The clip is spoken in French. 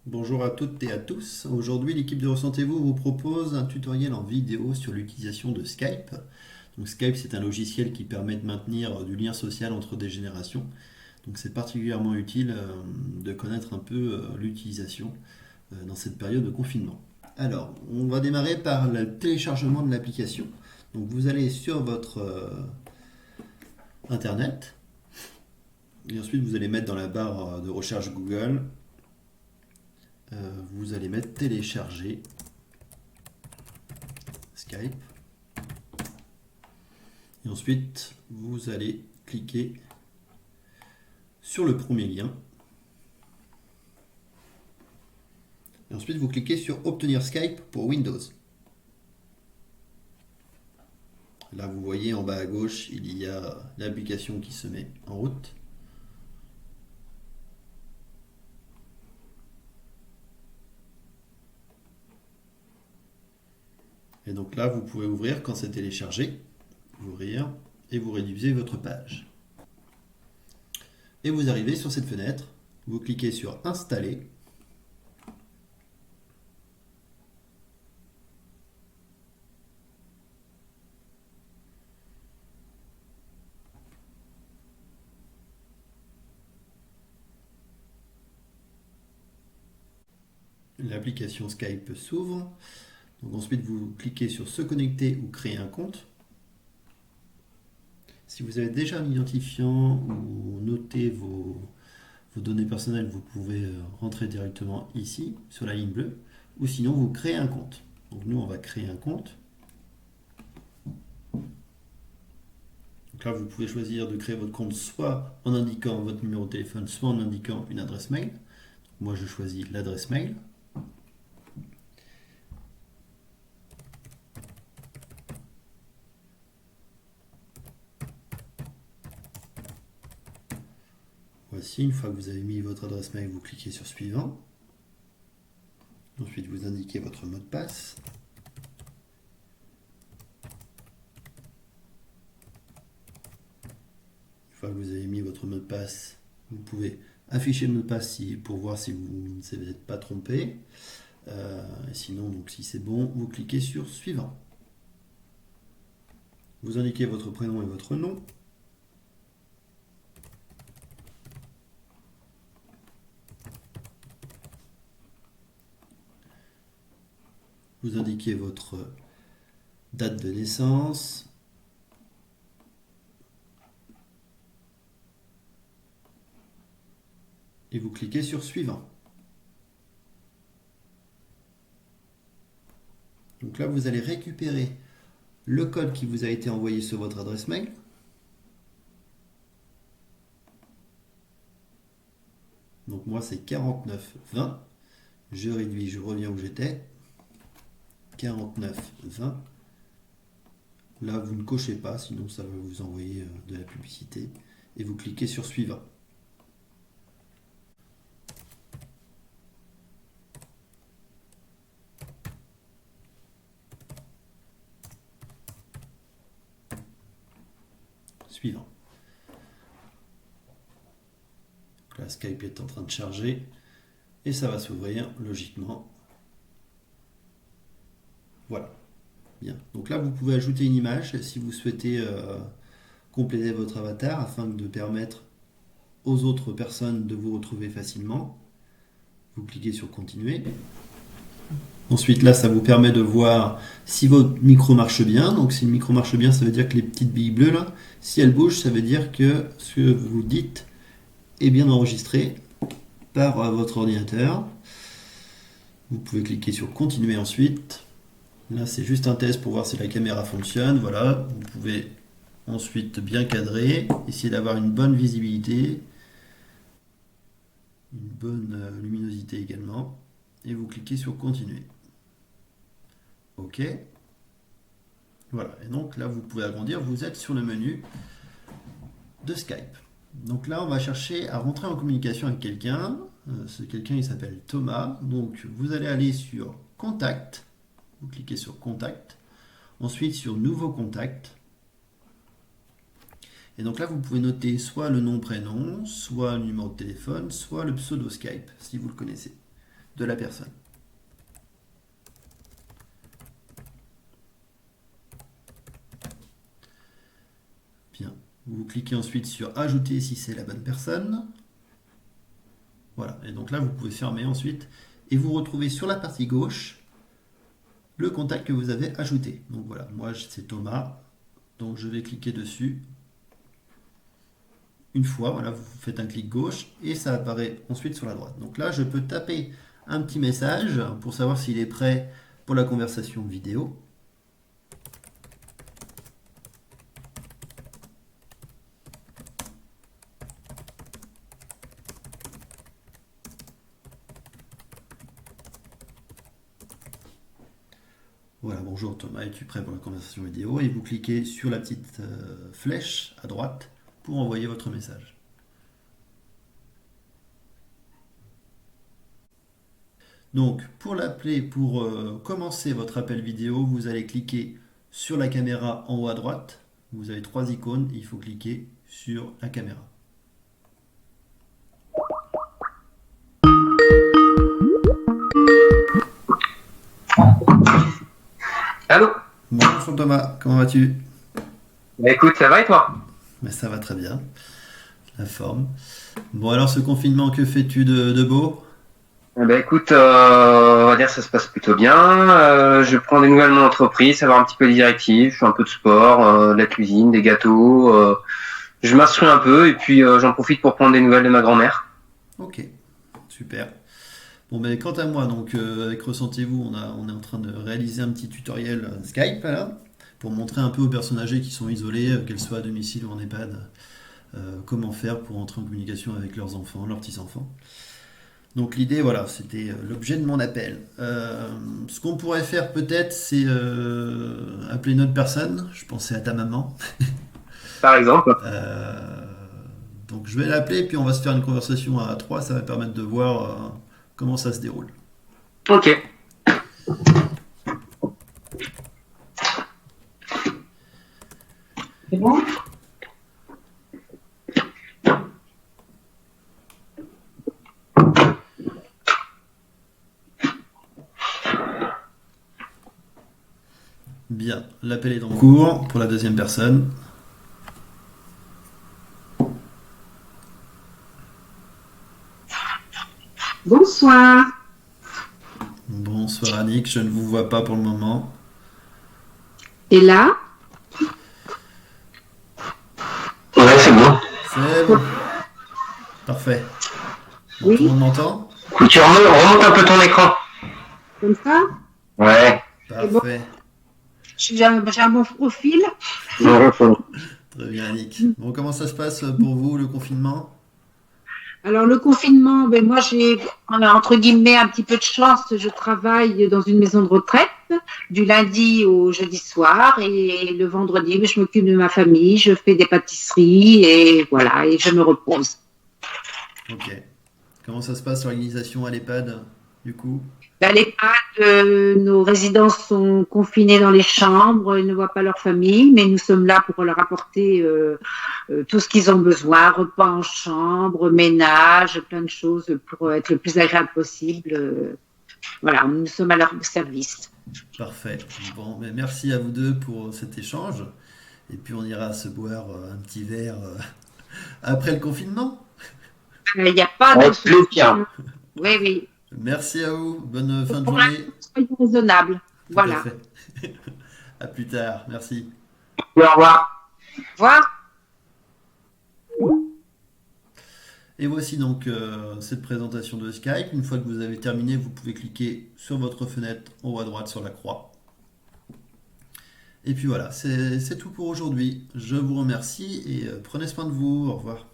Bonjour à toutes et à tous. Aujourd'hui, l'équipe de Ressentez-vous vous propose un tutoriel en vidéo sur l'utilisation de Skype. Donc Skype, c'est un logiciel qui permet de maintenir du lien social entre des générations. Donc c'est particulièrement utile de connaître un peu l'utilisation dans cette période de confinement. Alors, on va démarrer par le téléchargement de l'application. Donc vous allez sur votre internet et ensuite vous allez mettre dans la barre de recherche Google, vous allez mettre télécharger Skype. Et ensuite, vous allez cliquer sur le premier lien. Et ensuite, vous cliquez sur Obtenir Skype pour Windows. Là, vous voyez en bas à gauche, il y a l'application qui se met en route. Et donc là, vous pouvez ouvrir quand c'est téléchargé. Ouvrir et vous réduisez votre page. Et vous arrivez sur cette fenêtre. Vous cliquez sur Installer. L'application Skype s'ouvre. Donc ensuite, vous cliquez sur Se connecter ou créer un compte. Si vous avez déjà un identifiant ou noté vos données personnelles, vous pouvez rentrer directement ici, sur la ligne bleue, ou sinon vous créez un compte. Donc nous, on va créer un compte. Donc là, vous pouvez choisir de créer votre compte soit en indiquant votre numéro de téléphone, soit en indiquant une adresse mail. Moi, je choisis l'adresse mail. Voici, une fois que vous avez mis votre adresse mail, vous cliquez sur Suivant. Ensuite, vous indiquez votre mot de passe. Une fois que vous avez mis votre mot de passe, vous pouvez afficher le mot de passe pour voir si vous ne êtes pas trompé. Sinon, donc, si c'est bon, vous cliquez sur Suivant. Vous indiquez votre prénom et votre nom. Vous indiquez votre date de naissance. Et vous cliquez sur Suivant. Donc là, vous allez récupérer le code qui vous a été envoyé sur votre adresse mail. Donc moi, c'est 4920. Je réduis, je reviens où j'étais. 4920. Là, vous ne cochez pas, sinon ça va vous envoyer de la publicité. Et vous cliquez sur Suivant. Suivant. Là, Skype est en train de charger. Et ça va s'ouvrir logiquement. Voilà. Bien. Donc là, vous pouvez ajouter une image si vous souhaitez compléter votre avatar afin de permettre aux autres personnes de vous retrouver facilement. Vous cliquez sur Continuer. Ensuite, là, ça vous permet de voir si votre micro marche bien. Donc, si le micro marche bien, ça veut dire que les petites billes bleues, là, si elles bougent, ça veut dire que ce que vous dites est bien enregistré par votre ordinateur. Vous pouvez cliquer sur Continuer ensuite. Là, c'est juste un test pour voir si la caméra fonctionne. Voilà, vous pouvez ensuite bien cadrer, essayer d'avoir une bonne visibilité, une bonne luminosité également. Et vous cliquez sur Continuer. OK. Voilà, et donc là, vous pouvez agrandir. Vous êtes sur le menu de Skype. Donc là, on va chercher à rentrer en communication avec quelqu'un. Ce quelqu'un, il s'appelle Thomas. Donc, vous allez aller sur Contact. Vous cliquez sur Contact. Ensuite, sur Nouveau contact. Et donc là, vous pouvez noter soit le nom, prénom, soit le numéro de téléphone, soit le pseudo Skype, si vous le connaissez. de la personne. Bien. Vous cliquez ensuite sur ajouter si c'est la bonne personne. Voilà. Et donc là, vous pouvez fermer ensuite et vous retrouvez sur la partie gauche le contact que vous avez ajouté. Donc voilà, moi c'est Thomas. Donc je vais cliquer dessus. Une fois, voilà, vous faites un clic gauche et ça apparaît ensuite sur la droite. Donc là, je peux taper un petit message pour savoir s'il est prêt pour la conversation vidéo. Voilà, bonjour Thomas, es-tu prêt pour la conversation vidéo? Et vous cliquez sur la petite flèche à droite pour envoyer votre message. Donc, pour l'appeler, pour commencer votre appel vidéo, vous allez cliquer sur la caméra en haut à droite. Vous avez 3 icônes, il faut cliquer sur la caméra. Allô? Bonjour Thomas, comment vas-tu? Bah écoute, ça va et toi? Ben, ça va très bien, la forme. Bon alors ce confinement, que fais-tu de beau? Bah écoute, on va dire que ça se passe plutôt bien. Je prends des nouvelles de mon entreprise, savoir un petit peu les directives, je fais un peu de sport, de la cuisine, des gâteaux. Je m'instruis un peu et puis j'en profite pour prendre des nouvelles de ma grand-mère. Ok, super. Bon ben quant à moi, donc avec Ressentez-vous, on est en train de réaliser un petit tutoriel Skype là, pour montrer un peu aux personnes âgées qui sont isolées, qu'elles soient à domicile ou en EHPAD, comment faire pour entrer en communication avec leurs enfants, leurs petits-enfants. Donc l'idée, voilà, c'était l'objet de mon appel. Ce qu'on pourrait faire peut-être, c'est appeler une autre personne. Je pensais à ta maman. Par exemple. Euh, donc je vais l'appeler, puis on va se faire une conversation à trois. Ça va permettre de voir comment ça se déroule. Ok. C'est bon? Bien, l'appel est en cours pour la deuxième personne. Bonsoir. Bonsoir Annick, je ne vous vois pas pour le moment. Et là, Ouais, c'est bon. C'est bon. Parfait. Bon, oui, tout le monde m'entend? Tu remontes un peu ton écran. comme ça, Ouais. c'est bon. Parfait. J'ai un bon profil. Très bien Annick. Bon, comment ça se passe pour vous, le confinement? Alors, le confinement, ben moi, on a entre guillemets un petit peu de chance. Je travaille dans une maison de retraite du lundi au jeudi soir et le vendredi, ben, je m'occupe de ma famille, je fais des pâtisseries et voilà, et je me repose. Ok. Comment ça se passe l'organisation à l'EHPAD, du coup? Ben, les EHPAD, nos résidents sont confinés dans les chambres, ils ne voient pas leur famille, mais nous sommes là pour leur apporter tout ce qu'ils ont besoin, repas en chambre, ménage, plein de choses pour être le plus agréable possible. Voilà, nous sommes à leur service. Parfait. Bon, mais merci à vous deux pour cet échange. Et puis on ira se boire un petit verre après le confinement. Il n'y a pas Avec de plaisir. souci. Oui, oui. Merci à vous. Bonne fin de Pour journée. l'instant, soyez raisonnables. Tout à Voilà. fait. À plus tard. Merci. Au revoir. Au revoir. Et voici donc cette présentation de Skype. Une fois que vous avez terminé, vous pouvez cliquer sur votre fenêtre en haut à droite sur la croix. Et puis voilà, c'est tout pour aujourd'hui. Je vous remercie et prenez soin de vous. Au revoir.